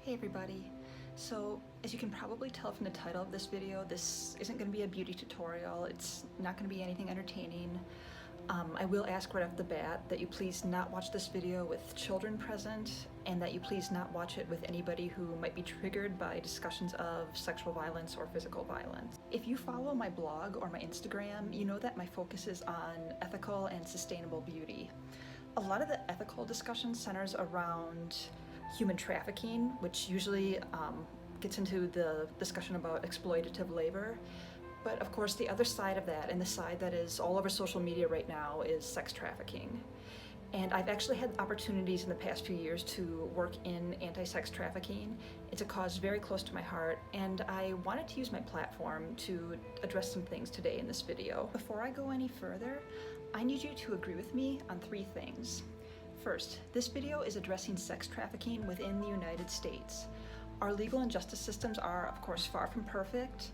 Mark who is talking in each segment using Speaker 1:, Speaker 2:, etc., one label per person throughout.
Speaker 1: Hey everybody. So as you can probably tell from the title of this video, this isn't going to be a beauty tutorial. It's not going to be anything entertaining. I will ask right off the bat that you please not watch this video with children present, and that you please not watch it with anybody who might be triggered by discussions of sexual violence or physical violence. If you follow my blog or my Instagram, you know that my focus is on ethical and sustainable beauty. A lot of the ethical discussion centers around human trafficking, which usually gets into the discussion about exploitative labor. But of course, the other side of that, and the side that is all over social media right now, is sex trafficking. And I've actually had opportunities in the past few years to work in anti-sex trafficking. It's a cause very close to my heart, and I wanted to use my platform to address some things today in this video. Before I go any further, I need you to agree with me on 3 things. First, this video is addressing sex trafficking within the United States. Our legal and justice systems are, of course, far from perfect,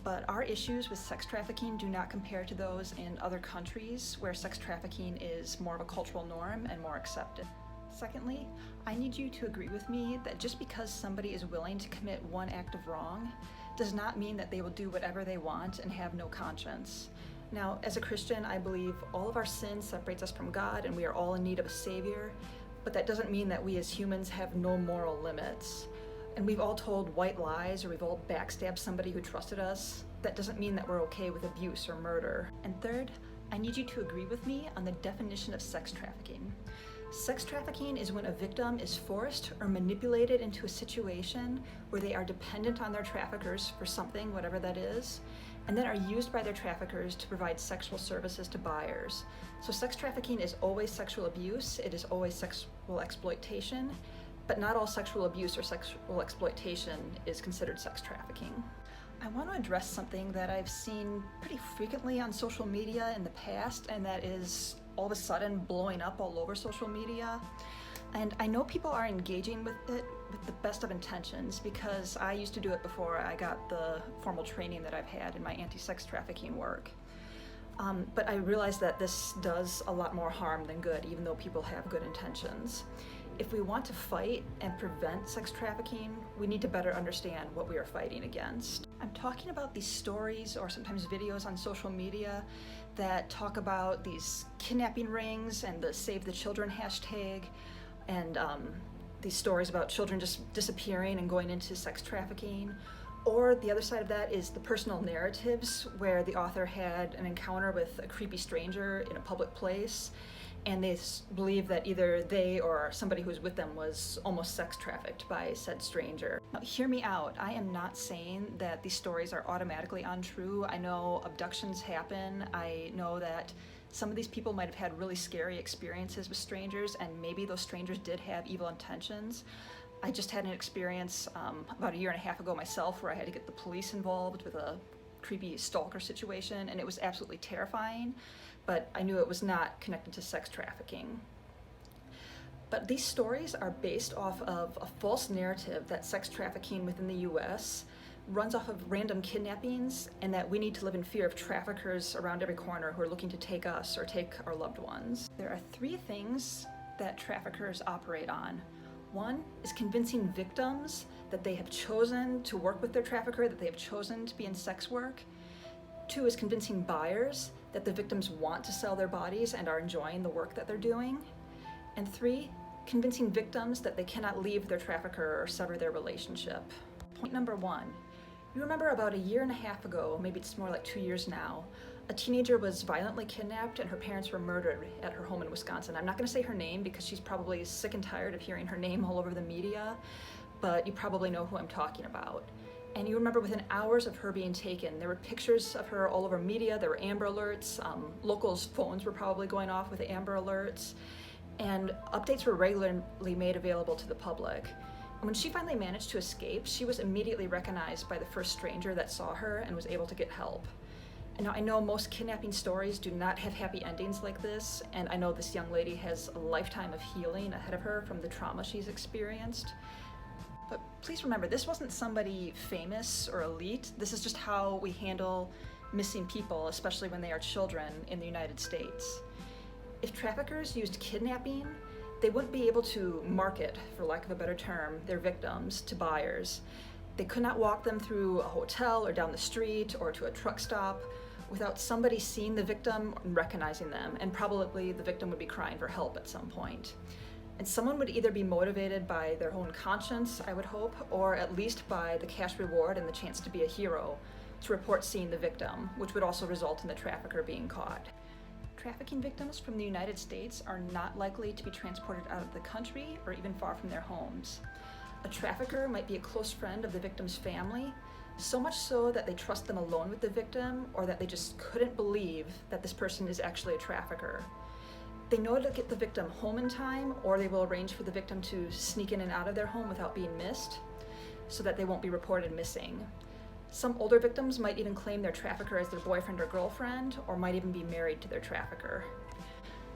Speaker 1: but our issues with sex trafficking do not compare to those in other countries where sex trafficking is more of a cultural norm and more accepted. Secondly, I need you to agree with me that just because somebody is willing to commit one act of wrong does not mean that they will do whatever they want and have no conscience. Now, as a Christian, I believe all of our sin separates us from God and we are all in need of a Savior, but that doesn't mean that we as humans have no moral limits. And we've all told white lies, or we've all backstabbed somebody who trusted us. That doesn't mean that we're okay with abuse or murder. And third, I need you to agree with me on the definition of sex trafficking. Sex trafficking is when a victim is forced or manipulated into a situation where they are dependent on their traffickers for something, whatever that is, and then are used by their traffickers to provide sexual services to buyers. So sex trafficking is always sexual abuse, it is always sexual exploitation, but not all sexual abuse or sexual exploitation is considered sex trafficking. I want to address something that I've seen pretty frequently on social media in the past, and that is all of a sudden blowing up all over social media. And I know people are engaging with it with the best of intentions, because I used to do it before I got the formal training that I've had in my anti-sex trafficking work. But I realize that this does a lot more harm than good, even though people have good intentions. If we want to fight and prevent sex trafficking, we need to better understand what we are fighting against. I'm talking about these stories or sometimes videos on social media that talk about these kidnapping rings and the Save the Children hashtag, and these stories about children just disappearing and going into sex trafficking. Or the other side of that is the personal narratives where the author had an encounter with a creepy stranger in a public place, and they believe that either they or somebody who was with them was almost sex trafficked by said stranger. Now, hear me out. I am not saying that these stories are automatically untrue. I know abductions happen. I know that some of these people might have had really scary experiences with strangers, and maybe those strangers did have evil intentions. I just had an experience about 1.5 years ago myself where I had to get the police involved with a creepy stalker situation, and it was absolutely terrifying, but I knew it was not connected to sex trafficking. But these stories are based off of a false narrative that sex trafficking within the US runs off of random kidnappings, and that we need to live in fear of traffickers around every corner who are looking to take us or take our loved ones. There are 3 things that traffickers operate on. 1 is convincing victims that they have chosen to work with their trafficker, that they have chosen to be in sex work. 2 is convincing buyers that the victims want to sell their bodies and are enjoying the work that they're doing. And 3, convincing victims that they cannot leave their trafficker or sever their relationship. Point number 1. You remember about 1.5 years ago, maybe it's more like 2 years now, a teenager was violently kidnapped and her parents were murdered at her home in Wisconsin. I'm not going to say her name because she's probably sick and tired of hearing her name all over the media, but you probably know who I'm talking about. And you remember within hours of her being taken, there were pictures of her all over media, there were Amber Alerts, locals' phones were probably going off with Amber Alerts, and updates were regularly made available to the public. And when she finally managed to escape, she was immediately recognized by the first stranger that saw her and was able to get help. And now I know most kidnapping stories do not have happy endings like this, and I know this young lady has a lifetime of healing ahead of her from the trauma she's experienced. But please remember, this wasn't somebody famous or elite. This is just how we handle missing people, especially when they are children in the United States. If traffickers used kidnapping They wouldn't be able to market, for lack of a better term, their victims to buyers. They could not walk them through a hotel or down the street or to a truck stop without somebody seeing the victim and recognizing them, and probably the victim would be crying for help at some point. And someone would either be motivated by their own conscience, I would hope, or at least by the cash reward and the chance to be a hero, to report seeing the victim, which would also result in the trafficker being caught. Trafficking victims from the United States are not likely to be transported out of the country or even far from their homes. A trafficker might be a close friend of the victim's family, so much so that they trust them alone with the victim, or that they just couldn't believe that this person is actually a trafficker. They know to get the victim home in time, or they will arrange for the victim to sneak in and out of their home without being missed, so that they won't be reported missing. Some older victims might even claim their trafficker as their boyfriend or girlfriend, or might even be married to their trafficker.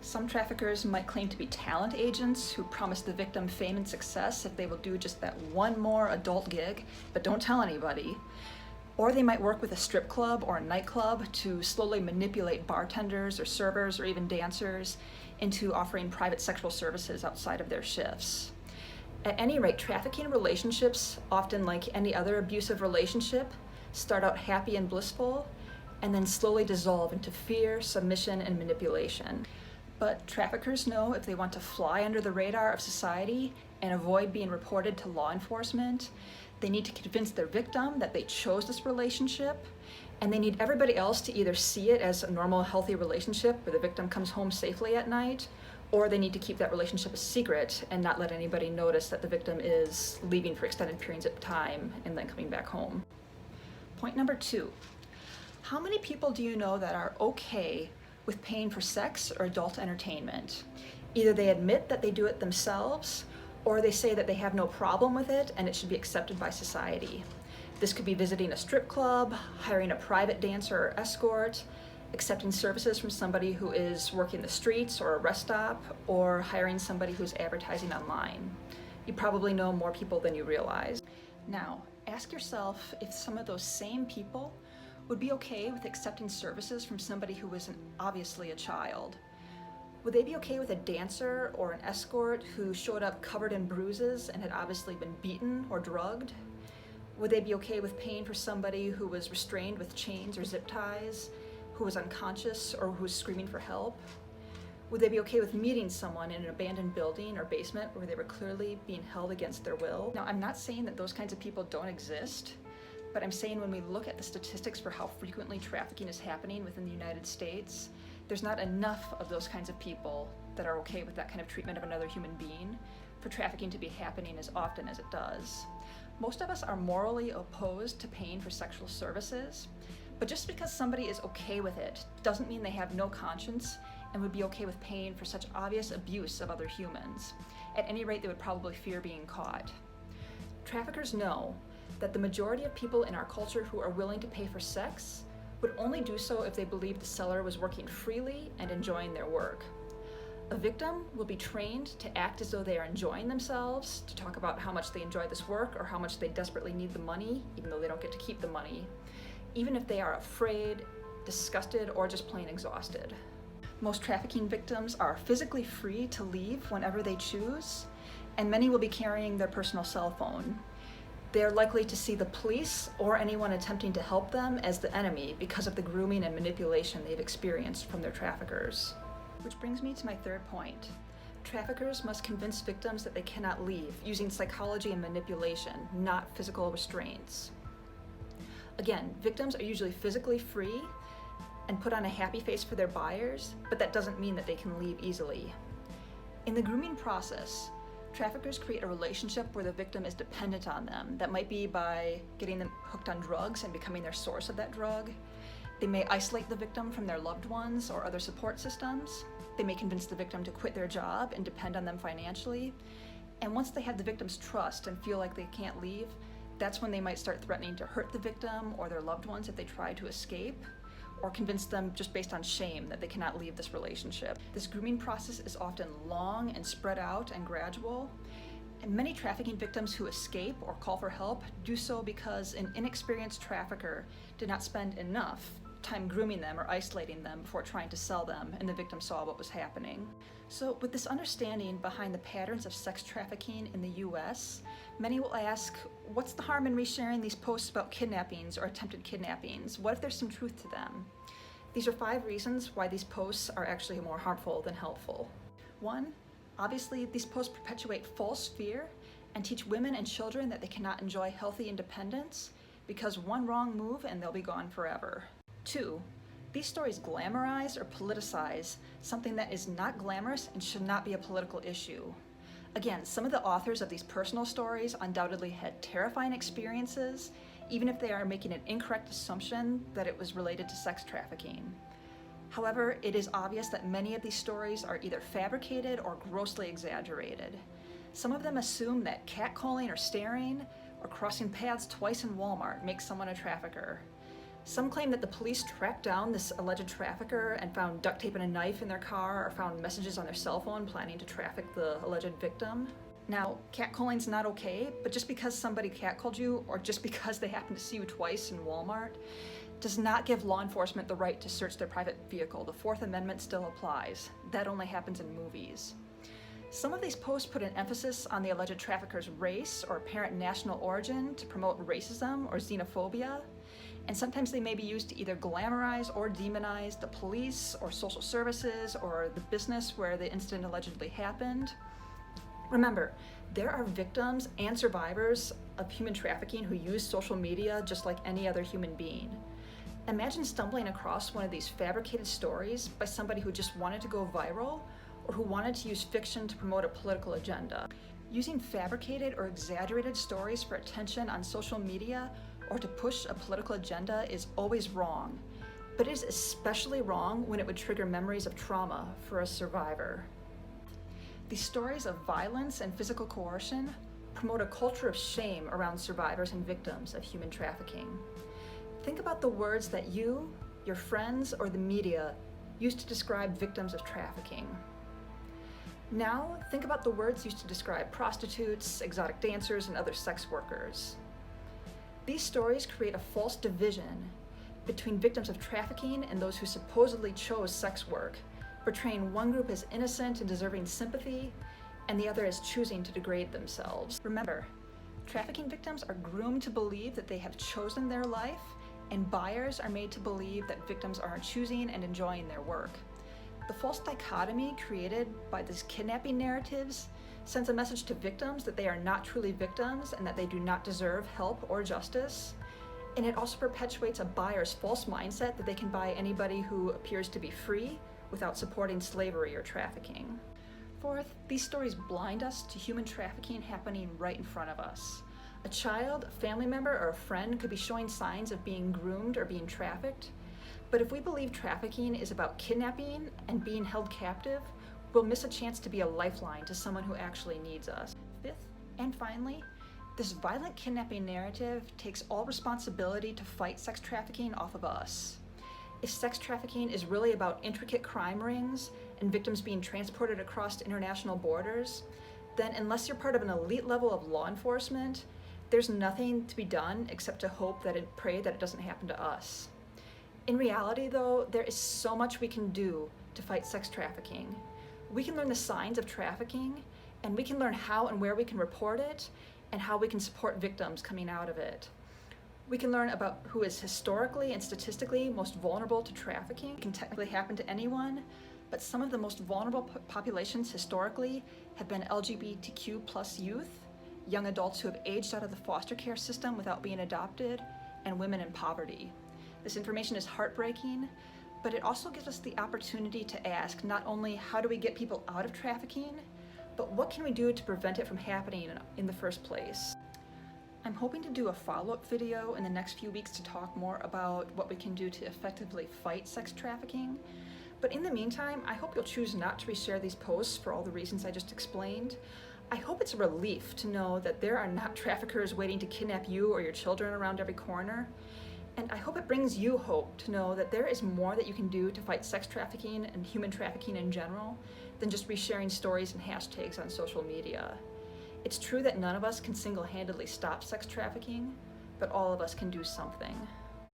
Speaker 1: Some traffickers might claim to be talent agents who promise the victim fame and success if they will do just that one more adult gig, but don't tell anybody. Or they might work with a strip club or a nightclub to slowly manipulate bartenders or servers or even dancers into offering private sexual services outside of their shifts. At any rate, trafficking relationships, often like any other abusive relationship, start out happy and blissful, and then slowly dissolve into fear, submission, and manipulation. But traffickers know if they want to fly under the radar of society and avoid being reported to law enforcement, they need to convince their victim that they chose this relationship, and they need everybody else to either see it as a normal, healthy relationship where the victim comes home safely at night, or they need to keep that relationship a secret and not let anybody notice that the victim is leaving for extended periods of time and then coming back home. Point number 2, how many people do you know that are okay with paying for sex or adult entertainment? Either they admit that they do it themselves, or they say that they have no problem with it and it should be accepted by society. This could be visiting a strip club, hiring a private dancer or escort, accepting services from somebody who is working the streets or a rest stop, or hiring somebody who's advertising online. You probably know more people than you realize. Now, ask yourself if some of those same people would be okay with accepting services from somebody who isn't obviously a child. Would they be okay with a dancer or an escort who showed up covered in bruises and had obviously been beaten or drugged? Would they be okay with paying for somebody who was restrained with chains or zip ties, who was unconscious or who was screaming for help? Would they be okay with meeting someone in an abandoned building or basement where they were clearly being held against their will? Now, I'm not saying that those kinds of people don't exist, but I'm saying when we look at the statistics for how frequently trafficking is happening within the United States, there's not enough of those kinds of people that are okay with that kind of treatment of another human being for trafficking to be happening as often as it does. Most of us are morally opposed to paying for sexual services, but just because somebody is okay with it doesn't mean they have no conscience and would be okay with paying for such obvious abuse of other humans. At any rate, they would probably fear being caught. Traffickers know that the majority of people in our culture who are willing to pay for sex would only do so if they believed the seller was working freely and enjoying their work. A victim will be trained to act as though they are enjoying themselves, to talk about how much they enjoy this work or how much they desperately need the money, even though they don't get to keep the money, even if they are afraid, disgusted, or just plain exhausted. Most trafficking victims are physically free to leave whenever they choose, and many will be carrying their personal cell phone. They are likely to see the police or anyone attempting to help them as the enemy because of the grooming and manipulation they've experienced from their traffickers. Which brings me to my third point. Traffickers must convince victims that they cannot leave using psychology and manipulation, not physical restraints. Again, victims are usually physically free and put on a happy face for their buyers, but that doesn't mean that they can leave easily. In the grooming process, traffickers create a relationship where the victim is dependent on them. That might be by getting them hooked on drugs and becoming their source of that drug. They may isolate the victim from their loved ones or other support systems. They may convince the victim to quit their job and depend on them financially. And once they have the victim's trust and feel like they can't leave, that's when they might start threatening to hurt the victim or their loved ones if they try to escape, or convince them just based on shame that they cannot leave this relationship. This grooming process is often long and spread out and gradual, and many trafficking victims who escape or call for help do so because an inexperienced trafficker did not spend enough time grooming them or isolating them before trying to sell them, and the victim saw what was happening. So with this understanding behind the patterns of sex trafficking in the US, many will ask, what's the harm in resharing these posts about kidnappings or attempted kidnappings? What if there's some truth to them? These are 5 reasons why these posts are actually more harmful than helpful. 1, obviously these posts perpetuate false fear and teach women and children that they cannot enjoy healthy independence because one wrong move and they'll be gone forever. 2, these stories glamorize or politicize something that is not glamorous and should not be a political issue. Again, some of the authors of these personal stories undoubtedly had terrifying experiences, even if they are making an incorrect assumption that it was related to sex trafficking. However, it is obvious that many of these stories are either fabricated or grossly exaggerated. Some of them assume that catcalling or staring or crossing paths twice in Walmart makes someone a trafficker. Some claim that the police tracked down this alleged trafficker and found duct tape and a knife in their car, or found messages on their cell phone planning to traffic the alleged victim. Now, catcalling's not okay, but just because somebody catcalled you, or just because they happen to see you twice in Walmart, does not give law enforcement the right to search their private vehicle. The 4th Amendment still applies. That only happens in movies. Some of these posts put an emphasis on the alleged trafficker's race or apparent national origin to promote racism or xenophobia, and sometimes they may be used to either glamorize or demonize the police or social services or the business where the incident allegedly happened. Remember, there are victims and survivors of human trafficking who use social media just like any other human being. Imagine stumbling across one of these fabricated stories by somebody who just wanted to go viral or who wanted to use fiction to promote a political agenda. Using fabricated or exaggerated stories for attention on social media or to push a political agenda is always wrong, but it is especially wrong when it would trigger memories of trauma for a survivor. These stories of violence and physical coercion promote a culture of shame around survivors and victims of human trafficking. Think about the words that you, your friends, or the media use to describe victims of trafficking. Now, think about the words used to describe prostitutes, exotic dancers, and other sex workers. These stories create a false division between victims of trafficking and those who supposedly chose sex work, portraying one group as innocent and deserving sympathy, and the other as choosing to degrade themselves. Remember, trafficking victims are groomed to believe that they have chosen their life, and buyers are made to believe that victims are choosing and enjoying their work. The false dichotomy created by these kidnapping narratives sends a message to victims that they are not truly victims and that they do not deserve help or justice. And it also perpetuates a buyer's false mindset that they can buy anybody who appears to be free without supporting slavery or trafficking. 4th, these stories blind us to human trafficking happening right in front of us. A child, a family member, or a friend could be showing signs of being groomed or being trafficked. But if we believe trafficking is about kidnapping and being held captive, we'll miss a chance to be a lifeline to someone who actually needs us. 5th, and finally, this violent kidnapping narrative takes all responsibility to fight sex trafficking off of us. If sex trafficking is really about intricate crime rings and victims being transported across international borders, then unless you're part of an elite level of law enforcement, there's nothing to be done except to hope that pray that it doesn't happen to us. In reality, though, there is so much we can do to fight sex trafficking. We can learn the signs of trafficking, and we can learn how and where we can report it, and how we can support victims coming out of it. We can learn about who is historically and statistically most vulnerable to trafficking. It can technically happen to anyone, but some of the most vulnerable populations historically have been LGBTQ+ youth, young adults who have aged out of the foster care system without being adopted, and women in poverty. This information is heartbreaking, but it also gives us the opportunity to ask not only how do we get people out of trafficking, but what can we do to prevent it from happening in the first place? I'm hoping to do a follow-up video in the next few weeks to talk more about what we can do to effectively fight sex trafficking. But in the meantime, I hope you'll choose not to reshare these posts for all the reasons I just explained. I hope it's a relief to know that there are not traffickers waiting to kidnap you or your children around every corner. And I hope it brings you hope to know that there is more that you can do to fight sex trafficking and human trafficking in general than just resharing stories and hashtags on social media. It's true that none of us can single-handedly stop sex trafficking, but all of us can do something.